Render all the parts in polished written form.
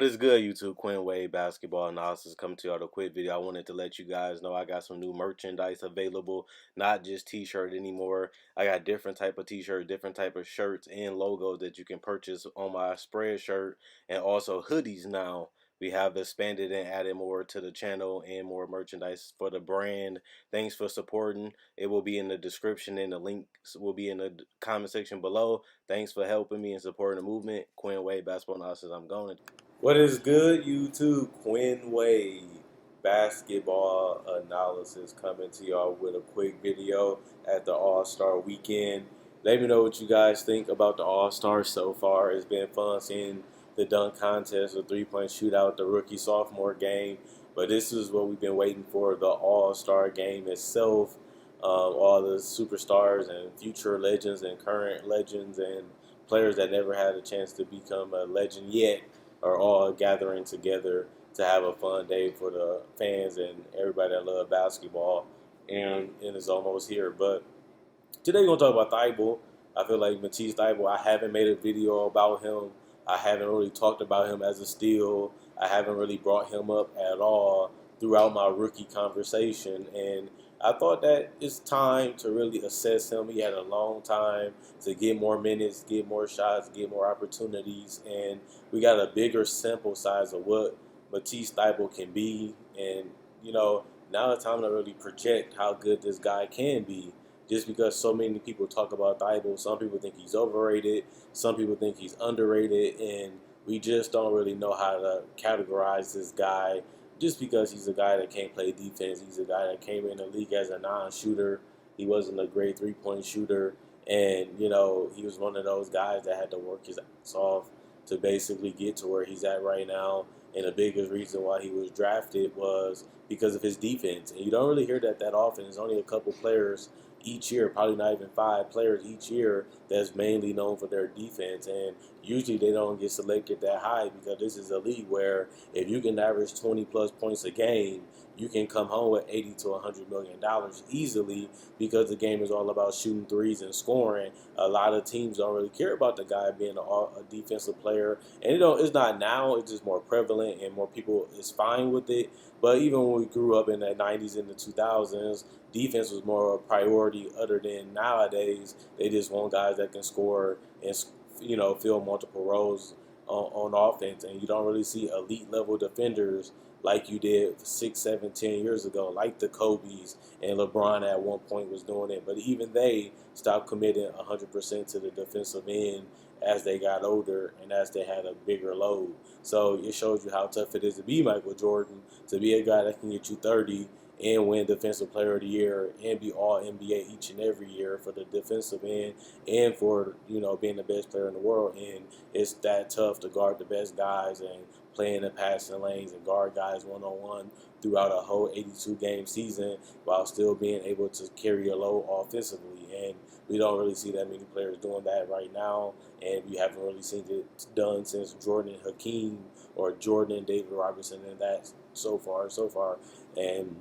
is good, YouTube? Quinn Wade Basketball Analysis coming to you with a quick video. I wanted to let you guys know I got some new merchandise available, not just t-shirt anymore. I got different type of t-shirt, different type of shirts and logos that you can purchase on my spread shirt, and also hoodies now. We have expanded and added more to the channel and more merchandise for the brand. Thanks for supporting. It will be in the description and the links will be in the comment section below. Thanks for helping me and supporting the movement. Quinn Wade Basketball Analysis. I'm going. What is good, YouTube? Quinn Wade Basketball Analysis coming to y'all with a quick video at the All-Star Weekend. Let me know what you guys think about the All-Star so far. It's been fun seeing the dunk contest, the three-point shootout, the rookie-sophomore game. But this is what we've been waiting for, the All-Star game itself. All the superstars and future legends and current legends and players that never had a chance to become a legend yet are all gathering together to have a fun day for the fans and everybody that love basketball. And it's almost here. But today we're going to talk about Thybulle. I feel like Matisse Thybulle, I haven't made a video about him. I haven't really talked about him as a steal. I haven't really brought him up at all throughout my rookie conversation. And I thought that it's time to really assess him. He had a long time to get more minutes, get more shots, get more opportunities. And we got a bigger sample size of what Matisse Thybulle can be. And, now it's time to really project how good this guy can be. Just because so many people talk about Thybulle, some people think he's overrated, some people think he's underrated, and we just don't really know how to categorize this guy. Just because he's a guy that can't play defense, he's a guy that came in the league as a non-shooter. He wasn't a great three-point shooter, and he was one of those guys that had to work his ass off to basically get to where he's at right now. And the biggest reason why he was drafted was because of his defense. And you don't really hear that often. There's only a couple players each year, probably not even 5 players each year, that's mainly known for their defense. And usually they don't get selected that high because this is a league where if you can average 20 plus points a game, you can come home with $80 to $100 million easily, because the game is all about shooting threes and scoring. A lot of teams don't really care about the guy being a defensive player, and it's not now. It's just more prevalent and more people is fine with it. But even when we grew up in the 90s and the 2000s, defense was more a priority. Other than nowadays, they just want guys that can score and fill multiple roles on offense, and you don't really see elite level defenders like you did 6, 7, 10 years ago, like the Kobe's, and LeBron at one point was doing it. But even they stopped committing 100% to the defensive end as they got older and as they had a bigger load. So it shows you how tough it is to be Michael Jordan, to be a guy that can get you 30 and win Defensive Player of the Year and be all NBA each and every year for the defensive end and for being the best player in the world. And it's that tough to guard the best guys and play in the passing lanes and guard guys one-on-one throughout a whole 82-game season while still being able to carry a load offensively. And we don't really see that many players doing that right now, and we haven't really seen it done since Jordan and Hakeem, or Jordan and David Robinson, and that so far. And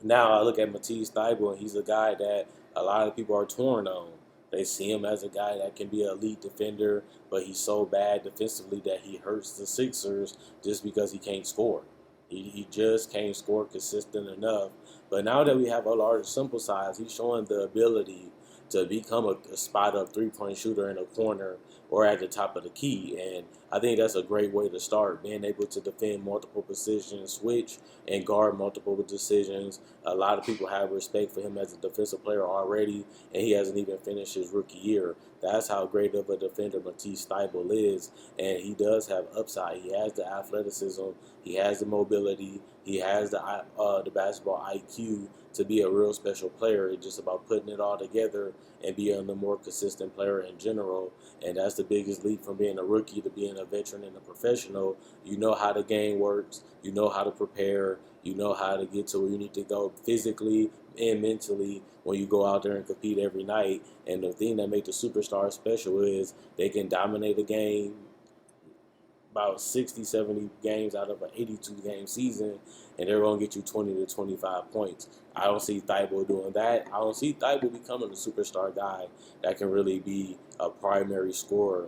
now I look at Matisse Thybulle, and he's a guy that a lot of people are torn on. They see him as a guy that can be an elite defender, but he's so bad defensively that he hurts the Sixers just because he can't score. He just can't score consistent enough. But now that we have a large sample size, he's showing the ability to become a spot-up three-point shooter in a corner or at the top of the key. And I think that's a great way to start, being able to defend multiple positions, switch, and guard multiple decisions. A lot of people have respect for him as a defensive player already, and he hasn't even finished his rookie year. That's how great of a defender Matisse Thybulle is, and he does have upside. He has the athleticism, he has the mobility, he has the basketball IQ to be a real special player. It's just about putting it all together and being a more consistent player in general. And that's the biggest leap from being a rookie to being a veteran and a professional. You know how the game works. You know how to prepare. You know how to get to where you need to go physically and mentally when you go out there and compete every night. And the thing that makes the superstar special is they can dominate a game about 60, 70 games out of an 82-game season, and they're going to get you 20 to 25 points. I don't see Thybulle doing that. I don't see Thybulle becoming a superstar guy that can really be a primary scorer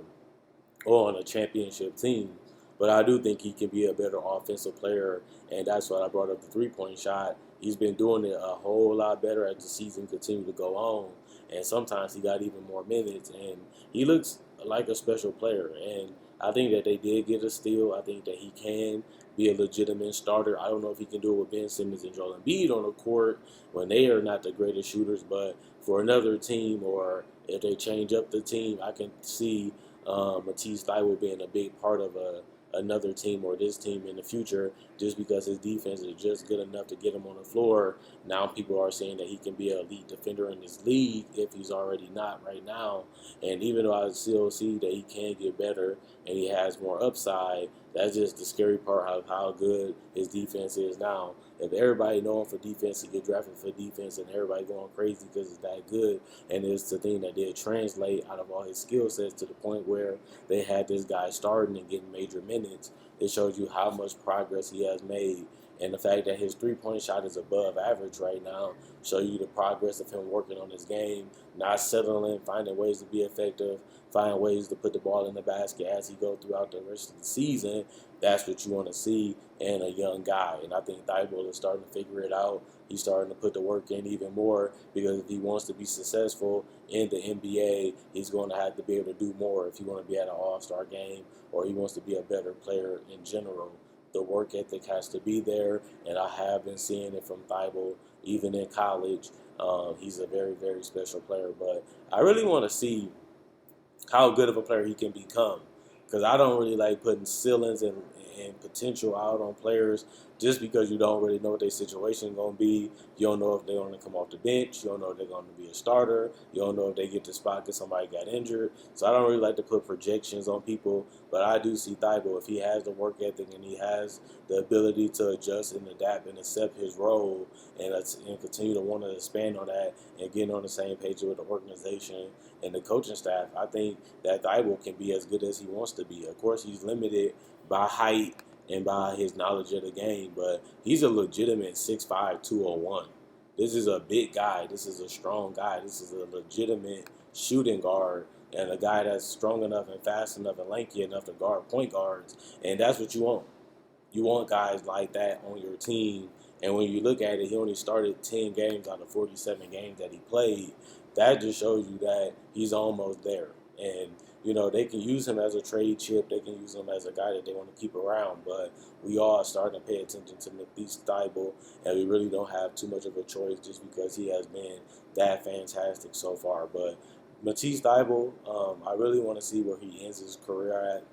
on a championship team. But I do think he can be a better offensive player, and that's what I brought up the 3-point shot. He's been doing it a whole lot better as the season continued to go on, and sometimes he got even more minutes, and he looks like a special player. And I think that they did get a steal. I think that he can be a legitimate starter. I don't know if he can do it with Ben Simmons and Joel Embiid on the court when they are not the greatest shooters, but for another team, or if they change up the team, I can see Matisse Thybulle being a big part of another team or this team in the future, just because his defense is just good enough to get him on the floor. Now people are saying that he can be an elite defender in this league if he's already not right now. And even though I still see that he can get better and he has more upside, that's just the scary part of how good his defense is now. If everybody know him for defense, he get drafted for defense, and everybody going crazy because it's that good. And it's the thing that did translate out of all his skill sets to the point where they had this guy starting and getting major minutes. It shows you how much progress he has made. And the fact that his 3-point shot is above average right now show you the progress of him working on his game, not settling, finding ways to be effective, find ways to put the ball in the basket as he goes throughout the rest of the season. That's what you want to see in a young guy. And I think Thybulle is starting to figure it out. He's starting to put the work in even more, because if he wants to be successful in the NBA, he's going to have to be able to do more if he wants to be at an all-star game, or he wants to be a better player in general. The work ethic has to be there, and I have been seeing it from Thybulle even in college. He's a very, very special player, but I really want to see how good of a player he can become. Because I don't really like putting ceilings and potential out on players just because you don't really know what their situation is going to be. You don't know if they're going to come off the bench. You don't know if they're going to be a starter. You don't know if they get the spot because somebody got injured. So I don't really like to put projections on people. But I do see Thybulle, if he has the work ethic and he has the ability to adjust and adapt and accept his role, and continue to want to expand on that and get on the same page with the organization and the coaching staff, I think that Thybulle can be as good as he wants to be. Of course, he's limited by height and by his knowledge of the game, but he's a legitimate 6'5", 201. This is a big guy. This is a strong guy. This is a legitimate shooting guard, and a guy that's strong enough and fast enough and lanky enough to guard point guards. And that's what you want. You want guys like that on your team. And when you look at it, he only started 10 games out of 47 games that he played. That just shows you that he's almost there. And, they can use him as a trade chip. They can use him as a guy that they want to keep around. But we all starting to pay attention to Matisse Thybulle, and we really don't have too much of a choice just because he has been that fantastic so far. But Matisse Thybulle, I really want to see where he ends his career at.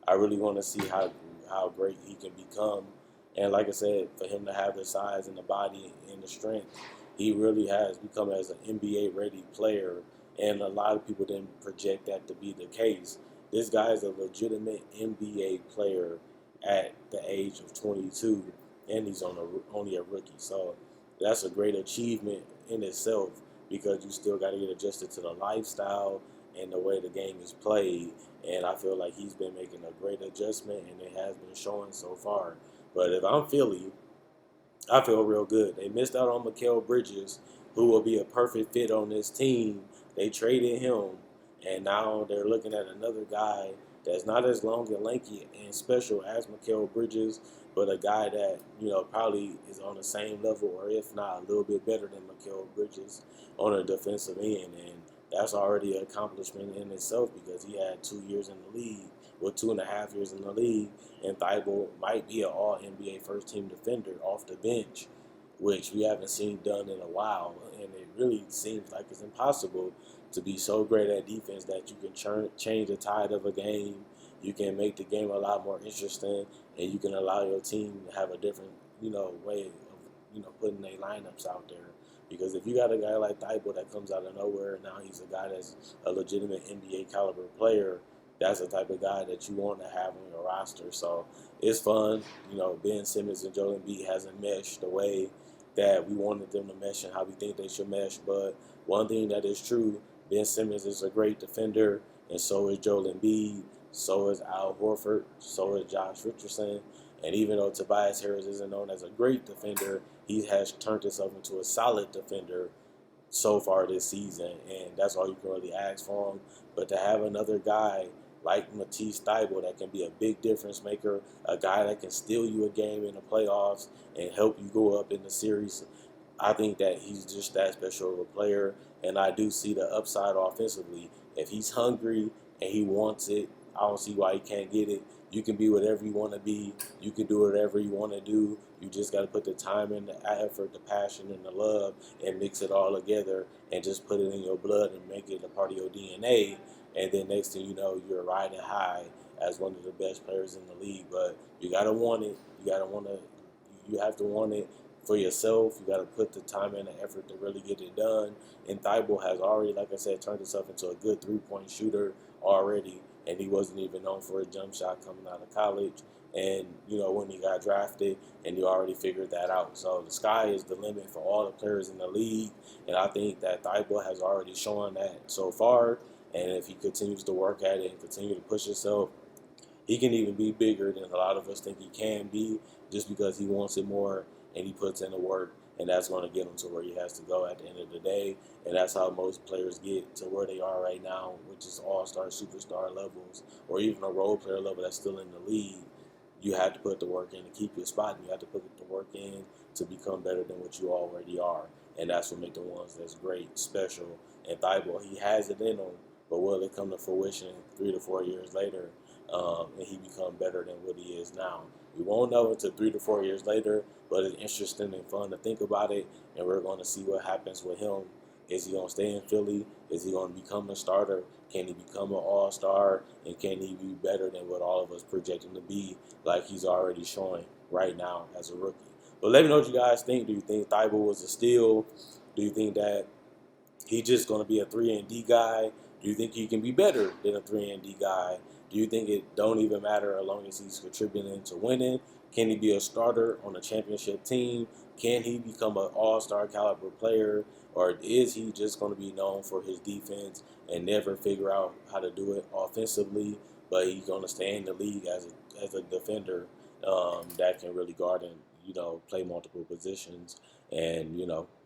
I really want to see how great he can become. And like I said, for him to have the size and the body and the strength, he really has become as an NBA ready player. And a lot of people didn't project that to be the case. This guy is a legitimate NBA player at the age of 22, and he's only a rookie. So that's a great achievement in itself, because you still got to get adjusted to the lifestyle and the way the game is played. And I feel like he's been making a great adjustment, and it has been showing so far. But if I'm Philly, I feel real good. They missed out on Mikal Bridges, who will be a perfect fit on this team. They traded him, and now they're looking at another guy that's not as long and lanky and special as Mikal Bridges, but a guy that, probably is on the same level, or if not a little bit better than Mikal Bridges on a defensive end. And that's already an accomplishment in itself, because he had 2 years in the league, or 2.5 years in the league, and Thybulle might be an all-NBA first-team defender off the bench, which we haven't seen done in a while. And it really seems like it's impossible to be so great at defense that you can change the tide of a game, you can make the game a lot more interesting, and you can allow your team to have a different, way of, putting their lineups out there. Because if you got a guy like Thybulle that comes out of nowhere, and now he's a guy that's a legitimate NBA caliber player, that's the type of guy that you want to have on your roster. So it's fun. Ben Simmons and Joel Embiid hasn't meshed the way that we wanted them to mesh and how we think they should mesh. But one thing that is true, Ben Simmons is a great defender, and so is Joel Embiid, so is Al Horford, so is Josh Richardson. And even though Tobias Harris isn't known as a great defender, he has turned himself into a solid defender so far this season, and that's all you can really ask for him. But to have another guy like Matisse Thybulle that can be a big difference maker, a guy that can steal you a game in the playoffs and help you go up in the series. I think that he's just that special of a player, and I do see the upside offensively. If he's hungry and he wants it, I don't see why he can't get it. You can be whatever you want to be. You can do whatever you want to do. You just got to put the time and the effort, the passion and the love, and mix it all together, and just put it in your blood and make it a part of your DNA. And then next thing you know, you're riding high as one of the best players in the league. But you got to want it. You got to want to. You have to want it for yourself. You got to put the time and the effort to really get it done. And Thibault has already, like I said, turned himself into a good three-point shooter already, and he wasn't even known for a jump shot coming out of college. And when he got drafted, and you already figured that out. So the sky is the limit for all the players in the league, and I think that Thibault has already shown that so far. And if he continues to work at it and continue to push himself, he can even be bigger than a lot of us think he can be, just because he wants it more and he puts in the work, and that's going to get him to where he has to go at the end of the day. And that's how most players get to where they are right now, which is all-star, superstar levels, or even a role player level that's still in the league. You have to put the work in to keep your spot, and you have to put the work in to become better than what you already are. And that's what makes the ones that's great, special. And Thibault, he has it in him, but will it come to fruition 3 to 4 years later? And he become better than what he is now. We won't know until 3 to 4 years later, but it's interesting and fun to think about it, and we're going to see what happens with him. Is he going to stay in Philly? Is he going to become a starter? Can he become an all-star? And can he be better than what all of us project him to be, like he's already showing right now as a rookie? But let me know what you guys think. Do you think Thybulle was a steal? Do you think that he's just going to be a 3-and-D guy? Do you think he can be better than a 3-and-D guy? Do you think it don't even matter as long as he's contributing to winning? Can he be a starter on a championship team? Can he become an all-star caliber player? Or is he just going to be known for his defense and never figure out how to do it offensively, but he's going to stay in the league as a defender that can really guard and, play multiple positions, and,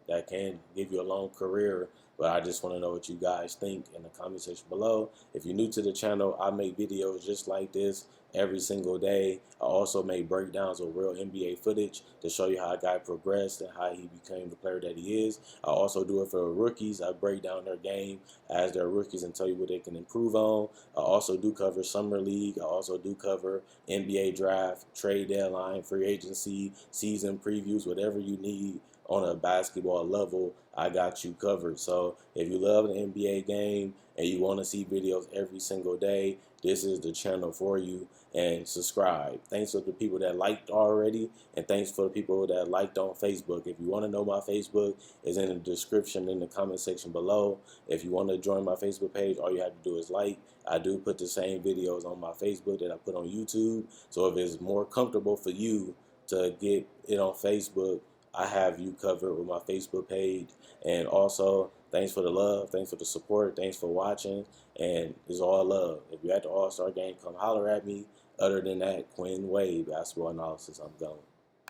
that can give you a long career. But I just want to know what you guys think in the comment section below. If you're new to the channel, I make videos just like this every single day. I also make breakdowns of real NBA footage to show you how a guy progressed and how he became the player that he is. I also do it for rookies. I break down their game as their rookies and tell you what they can improve on. I also do cover Summer League. I also do cover NBA draft, trade deadline, free agency, season previews, whatever you need on a basketball level, I got you covered. So if you love the NBA game and you want to see videos every single day, this is the channel for you. And subscribe. Thanks for the people that liked already, and thanks for the people that liked on Facebook. If you want to know, my Facebook is in the description in the comment section below. If you want to join my Facebook page, all you have to do is like. I do put the same videos on my Facebook that I put on YouTube. So if it's more comfortable for you to get it on Facebook, I have you covered with my Facebook page. And also, thanks for the love, thanks for the support, thanks for watching, and it's all love. If you're at the All-Star game, come holler at me. Other than that, Quinn Wade, basketball analysis, I'm gone.